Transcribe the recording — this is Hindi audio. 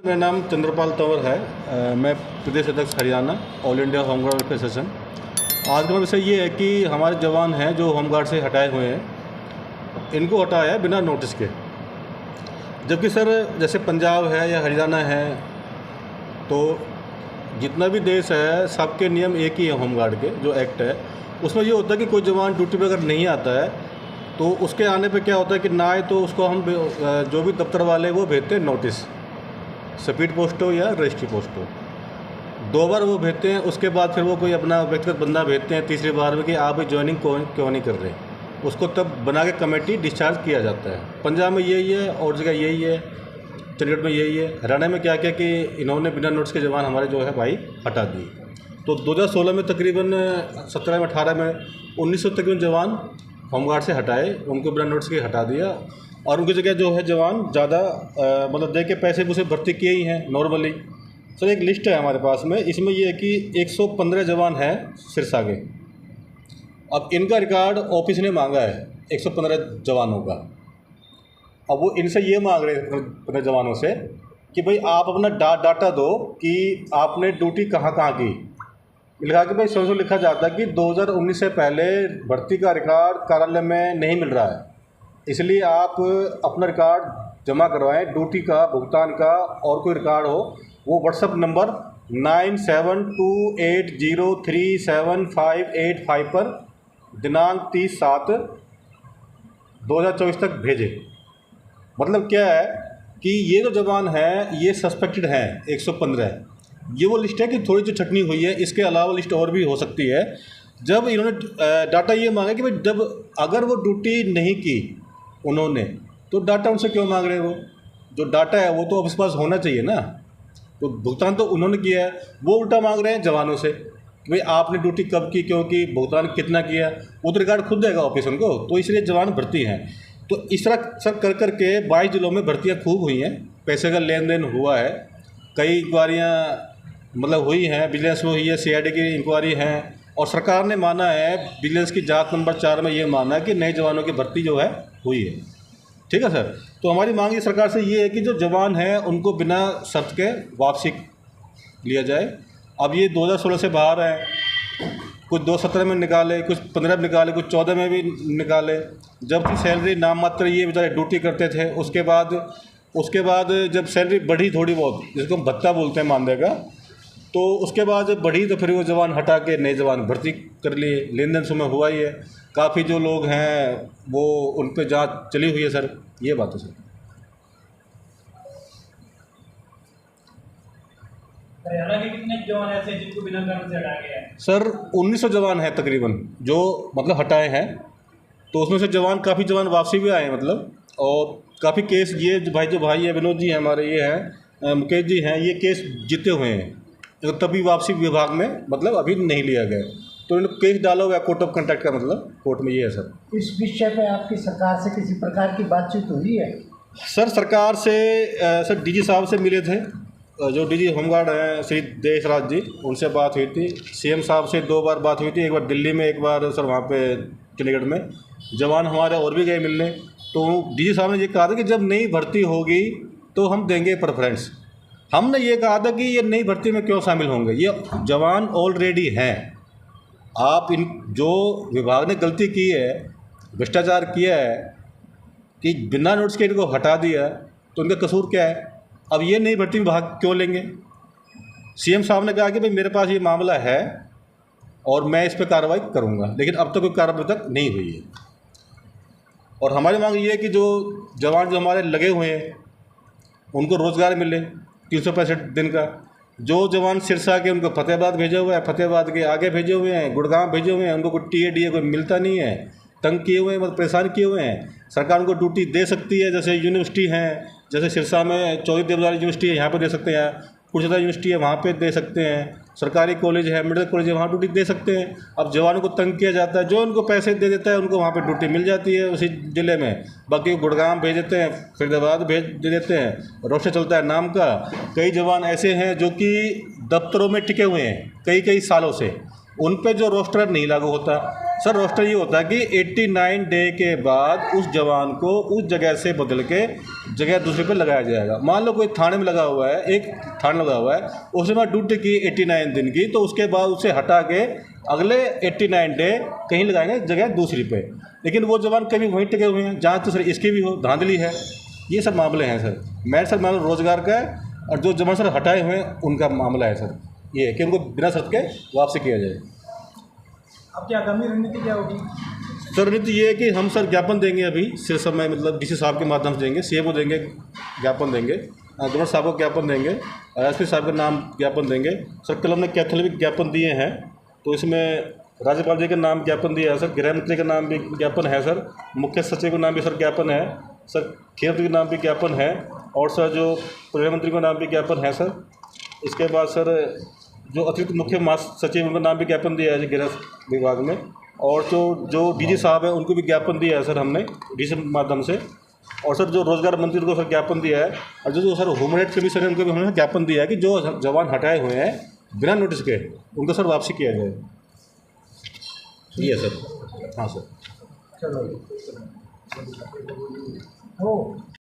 मेरा नाम चंद्रपाल तंवर है। मैं प्रदेश अध्यक्ष Haryana all India home guard association. आज का विषय ये है कि हमारे जवान हैं जो होमगार्ड से हटाए हुए हैं, इनको हटाया है बिना नोटिस के। जबकि सर जैसे पंजाब है या हरियाणा है, तो जितना भी देश है सबके नियम एक ही है। होमगार्ड के जो एक्ट है उसमें ये होता है कि कोई जवान ड्यूटी पर अगर नहीं आता है तो उसके आने पे क्या होता है कि ना आए तो उसको हम जो भी दफ्तर वाले वो भेजते हैं नोटिस, स्पीड पोस्ट हो या रजिस्ट्री पोस्ट हो। 2 बार वो भेजते हैं, उसके बाद फिर वो कोई अपना व्यक्तिगत बंदा भेजते हैं तीसरी बार में कि आप ज्वाइनिंग क्यों नहीं कर रहे, उसको तब बना के कमेटी डिस्चार्ज किया जाता है। पंजाब में यही है और जगह यही है, चंडीगढ़ में यही है। हरियाणा में क्या क्या कि इन्होंने बिना नोटिस के जवान हमारे जो है भाई हटा दिए। तो 2016 में तकरीबन 17 में 18 में 1900 तकरीबन जवान होमगार्ड से हटाए, उनको बिना नोटिस के हटा दिया। और उनकी जगह जो है जवान ज़्यादा मतलब दे के पैसे उसे भर्ती किए ही हैं नॉर्मली। सर एक लिस्ट है हमारे पास में, इसमें ये है कि 115 जवान हैं सिरसा के। अब इनका रिकॉर्ड ऑफिस ने मांगा है 115 जवानों का। अब वो इनसे ये मांग रहे हैं अपने जवानों से कि भाई आप अपना डाटा दो कि आपने ड्यूटी कहाँ कहाँ की। लिखा कि भाई सो लिखा जाता है कि 2019 से पहले भर्ती का रिकॉर्ड कार्यालय में नहीं मिल रहा है, इसलिए आप अपना रिकॉर्ड जमा करवाएं ड्यूटी का, भुगतान का, और कोई रिकॉर्ड हो वो व्हाट्सएप नंबर 9728037585 पर दिनांक 30/7/2024 तक भेजें। मतलब क्या है कि ये जो जवान हैं ये सस्पेक्टेड हैं 115। ये वो लिस्ट है कि थोड़ी जो छटनी हुई है, इसके अलावा लिस्ट और भी हो सकती है। जब इन्होंने डाटा ये मांगा कि भाई जब अगर वो ड्यूटी नहीं की उन्होंने तो डाटा उनसे क्यों मांग रहे हैं? वो जो डाटा है वो तो ऑफिस पास होना चाहिए ना। तो भुगतान तो उन्होंने किया है, वो उल्टा मांग रहे हैं जवानों से कि भाई आपने ड्यूटी कब की, क्यों की, भुगतान कितना किया। वो तो रिकॉर्ड खुद देगा ऑफिस उनको, तो इसलिए जवान भर्ती हैं। तो इस तरह सर कर करके 22 जिलों में भर्तियाँ खूब हुई हैं, पैसे का लेन देन हुआ है, कई इंक्वायरियाँ मतलब हुई हैं, विजिलेंस में हुई है, CID की इंक्वायरी है, और सरकार ने माना है विजिलेंस की जांच नंबर 4 में ये माना है कि नए जवानों की भर्ती जो है हुई है। ठीक है सर। तो हमारी मांग ये सरकार से ये है कि जो जवान हैं उनको बिना शर्त के वापसी लिया जाए। अब ये 2016 से बाहर हैं, कुछ 2017 में निकाले, कुछ 15 में निकाले, कुछ 14 में भी निकाले, जबकि सैलरी नाम मात्र ये बेचारे ड्यूटी करते थे। उसके बाद जब सैलरी बढ़ी थोड़ी बहुत, जिसको हम भत्ता बोलते हैं मानदेय का, तो उसके बाद जब बढ़ी तो फिर वो जवान हटा के नए जवान भर्ती कर लिए। लेन देन सुबह हुआ ही है, काफ़ी जो लोग हैं वो उन पर जाँच चली हुई है सर। ये बात है सर। हरियाणा के कितने जवान ऐसे हैं जिनको बिना कारण से हटाया गया है? सर 1900 जवान हैं तकरीबन जो मतलब हटाए हैं। तो उसमें से जवान काफ़ी वापसी भी आए हैं मतलब, और काफ़ी केस ये जो भाई है विनोद जी हैं हमारे, ये हैं मुकेश जी हैं, ये केस जीते हुए हैं। तो तभी वापसी विभाग में मतलब अभी नहीं लिया गया, तो इन्होंने केस डाला हुआ है कोर्ट ऑफ कंडक्ट का, मतलब कोर्ट में ये है सर। इस विषय पे आपकी सरकार से किसी प्रकार की बातचीत हुई है? सर सरकार से सर DG साहब से मिले थे, जो DG होमगार्ड हैं श्री देशराज जी, उनसे बात हुई थी। CM साहब से 2 बार बात हुई थी, एक बार दिल्ली में, एक बार सर वहाँ पे चंडीगढ़ में। जवान हमारे और भी गए मिलने, तो DG साहब ने ये कहा था कि जब नई भर्ती होगी तो हम देंगे प्रेफरेंस। हमने ये कहा था कि ये नई भर्ती में क्यों शामिल होंगे, ये जवान ऑलरेडी हैं। आप इन जो विभाग ने गलती की है, भ्रष्टाचार किया है कि बिना नोटिस के इनको हटा दिया, तो उनका कसूर क्या है? अब ये नई भर्ती में भाग क्यों लेंगे? CM साहब ने कहा कि भाई मेरे पास ये मामला है और मैं इस पर कार्रवाई करूँगा, लेकिन अब तक कोई कार्रवाई तक नहीं हुई है। और हमारी मांग ये है कि जो जवान जो हमारे लगे हुए हैं उनको रोज़गार मिले 365 दिन का। जो जवान सिरसा के उनको फतेहाबाद भेजे हुए हैं, फतेहाबाद के आगे भेजे हुए हैं, गुड़गांव भेजे हुए हैं, उनको कोई TA कोई मिलता नहीं है, तंग किए हुए हैं, मतलब परेशान किए हुए हैं। सरकार उनको ड्यूटी दे सकती है, जैसे यूनिवर्सिटी हैं, जैसे सिरसा में चौधरी देवदार यूनिवर्सिटी है, यहाँ पर दे सकते हैं, कुर्सेदा यूनिवर्सिटी है वहाँ पे दे सकते हैं, सरकारी कॉलेज है, मेडिकल कॉलेज है, वहाँ ड्यूटी दे सकते हैं। अब जवानों को तंग किया जाता है, जो उनको पैसे दे देता है उनको वहाँ पे ड्यूटी मिल जाती है उसी ज़िले में। बाकी गुड़गांव भेज देते हैं, फरीदाबाद भेज दे देते हैं, रोस्टर चलता है नाम का। कई जवान ऐसे हैं जो कि दफ्तरों में टिके हुए हैं कई सालों से, उन पर जो रोस्टर नहीं लागू होता, सर रोस्टर ये होता है कि 89 डे के बाद उस जवान को उस जगह से बदल के जगह दूसरे पे लगाया जाएगा। मान लो कोई थाने में लगा हुआ है, एक थाने लगा हुआ है, उसने ड्यूटी की 89 दिन की, तो उसके बाद उसे हटा के अगले 89 डे कहीं लगाएंगे जगह दूसरी पे। लेकिन वो जवान कभी वहीं टिके हुए हैं जहाँ तो सर इसकी भी हो, धांधली है। ये सब मामले हैं सर। मैं सर मामला रोज़गार का है, और जो जवान सर हटाए हुए हैं उनका मामला है सर ये है कि उनको बिना शर्त के वापसी किया जाए। आपकी आगामी रणनीति क्या होगी? सर रणनीति ये है कि हम सर ज्ञापन देंगे अभी सिर्फ समय मतलब डीसी साहब के माध्यम से देंगे, सीएम को देंगे, ज्ञापन देंगे, गवर्नर साहब को ज्ञापन देंगे, एसपी साहब का नाम ज्ञापन देंगे। सर कल हमने कैथल भी ज्ञापन दिए हैं, तो इसमें राज्यपाल जी का नाम ज्ञापन दिया है सर, गृह मंत्री का नाम भी ज्ञापन है सर, मुख्य सचिव का नाम भी सर ज्ञापन है सर, खेल मंत्री का नाम भी ज्ञापन है, और सर जो प्रधानमंत्री का नाम भी ज्ञापन है सर। इसके बाद सर जो अतिरिक्त मुख्य सचिव उनका नाम भी ज्ञापन दिया है गृह विभाग में, और जो डीजी साहब है उनको भी ज्ञापन दिया है सर हमने डीसी माध्यम से, और सर जो रोजगार मंत्री को सर ज्ञापन दिया है, और जो सर ह्यूमन राइट्स कमीशन है उनको भी हमने ज्ञापन दिया है कि जो जवान हटाए हुए हैं बिना नोटिस के उनको सर वापसी किया जाए। ये सर। हाँ सर। चलो हो